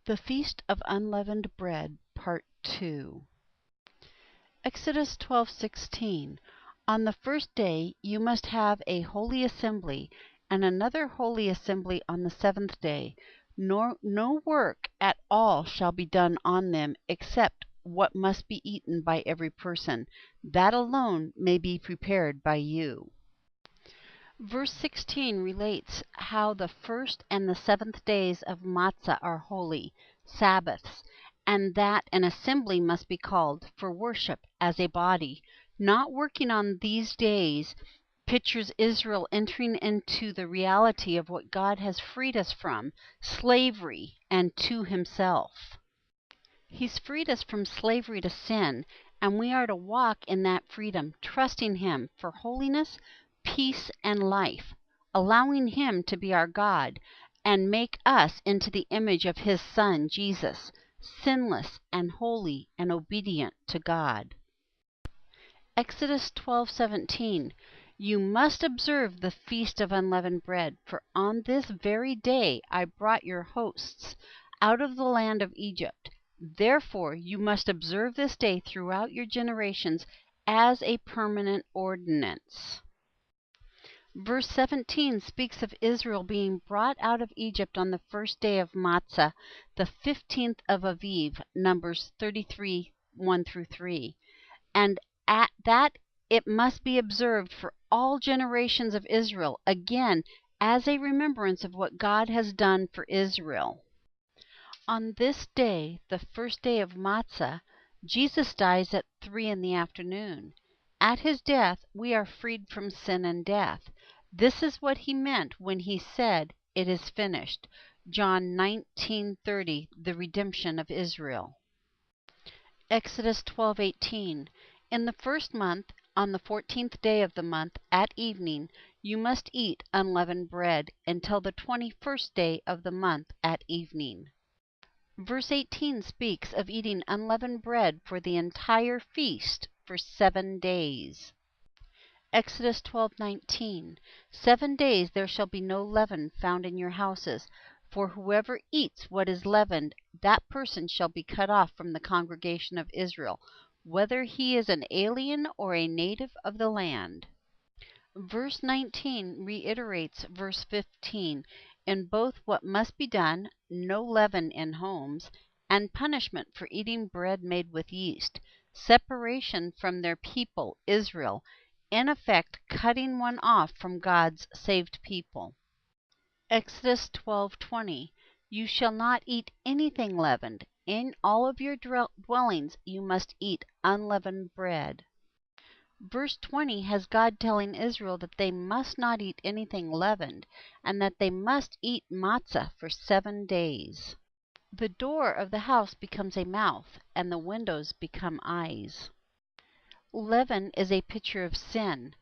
The Feast of Unleavened Bread, Part 2. Exodus 12:16. On the first day you must have a holy assembly, and another holy assembly on the seventh day. No work at all shall be done on them, except what must be eaten by every person. That alone may be prepared by you. Verse 16 relates how the first and the seventh days of matzah are holy, Sabbaths, and that an assembly must be called for worship as a body. Not working on these days pictures Israel entering into the reality of what God has freed us from, slavery, and to Himself. He's freed us from slavery to sin, and we are to walk in that freedom, trusting Him for holiness, peace, and life, allowing Him to be our God and make us into the image of His Son, Jesus, sinless and holy and obedient to God. Exodus 12:17. You must observe the Feast of Unleavened Bread, for on this very day I brought your hosts out of the land of Egypt. Therefore you must observe this day throughout your generations as a permanent ordinance. Verse 17 speaks of Israel being brought out of Egypt on the first day of Matzah, the 15th of Aviv, Numbers 33, 1-3. And at that it must be observed for all generations of Israel, again, as a remembrance of what God has done for Israel. On this day, the first day of Matzah, Jesus dies at 3 in the afternoon. At His death, we are freed from sin and death. This is what He meant when He said, "It is finished." John 19:30, the redemption of Israel. Exodus 12:18. In the first month, on the 14th day of the month, at evening, you must eat unleavened bread until the 21st day of the month at evening. Verse 18 speaks of eating unleavened bread for the entire feast for 7 days. Exodus 12:19. 7 days there shall be no leaven found in your houses, for whoever eats what is leavened, that person shall be cut off from the congregation of Israel, whether he is an alien or a native of the land. Verse 19 reiterates verse 15 in both what must be done, no leaven in homes, and punishment for eating bread made with yeast, separation from their people, Israel, in effect cutting one off from God's saved people. Exodus 12:20. You shall not eat anything leavened. In all of your dwellings you must eat unleavened bread. Verse 20 has God telling Israel that they must not eat anything leavened, and that they must eat matzah for 7 days. The door of the house becomes a mouth, and the windows become eyes. Leaven is a picture of sin,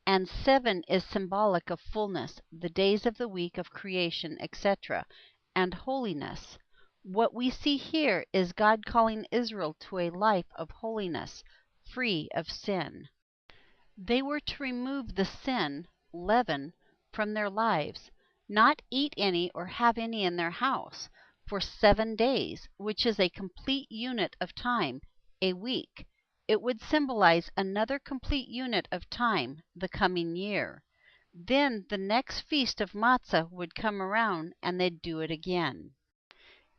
and 7 is symbolic of fullness, the days of the week of creation, etc., and holiness. What we see here is God calling Israel to a life of holiness, free of sin. They were to remove the sin, leaven, from their lives, not eat any or have any in their house, for 7 days, which is a complete unit of time, a week. It would symbolize another complete unit of time, the coming year. Then the next feast of matzah would come around and they'd do it again.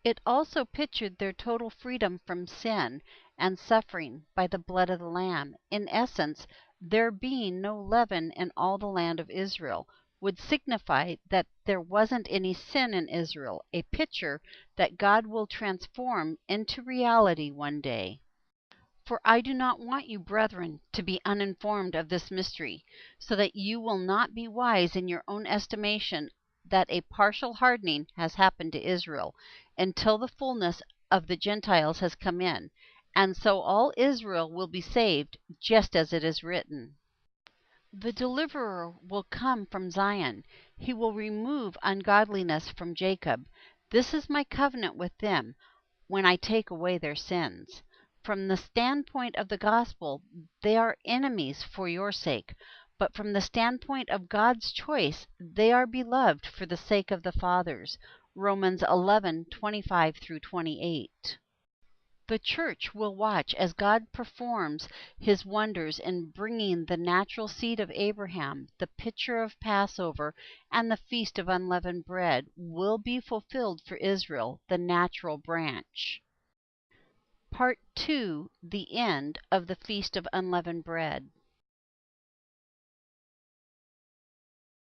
It also pictured their total freedom from sin and suffering by the blood of the Lamb. In essence, there being no leaven in all the land of Israel would signify that there wasn't any sin in Israel, a picture that God will transform into reality one day. For I do not want you, brethren, to be uninformed of this mystery, so that you will not be wise in your own estimation that a partial hardening has happened to Israel, until the fullness of the Gentiles has come in, and so all Israel will be saved, just as it is written. The deliverer will come from Zion. He will remove ungodliness from Jacob. This is my covenant with them, when I take away their sins. From the standpoint of the gospel, they are enemies for your sake, but from the standpoint of God's choice, they are beloved for the sake of the fathers. Romans 11:25 through 28. The church will watch as God performs his wonders in bringing the natural seed of Abraham. The picture of Passover and the Feast of Unleavened Bread will be fulfilled for Israel, the natural branch. Part 2. The end of the Feast of Unleavened Bread.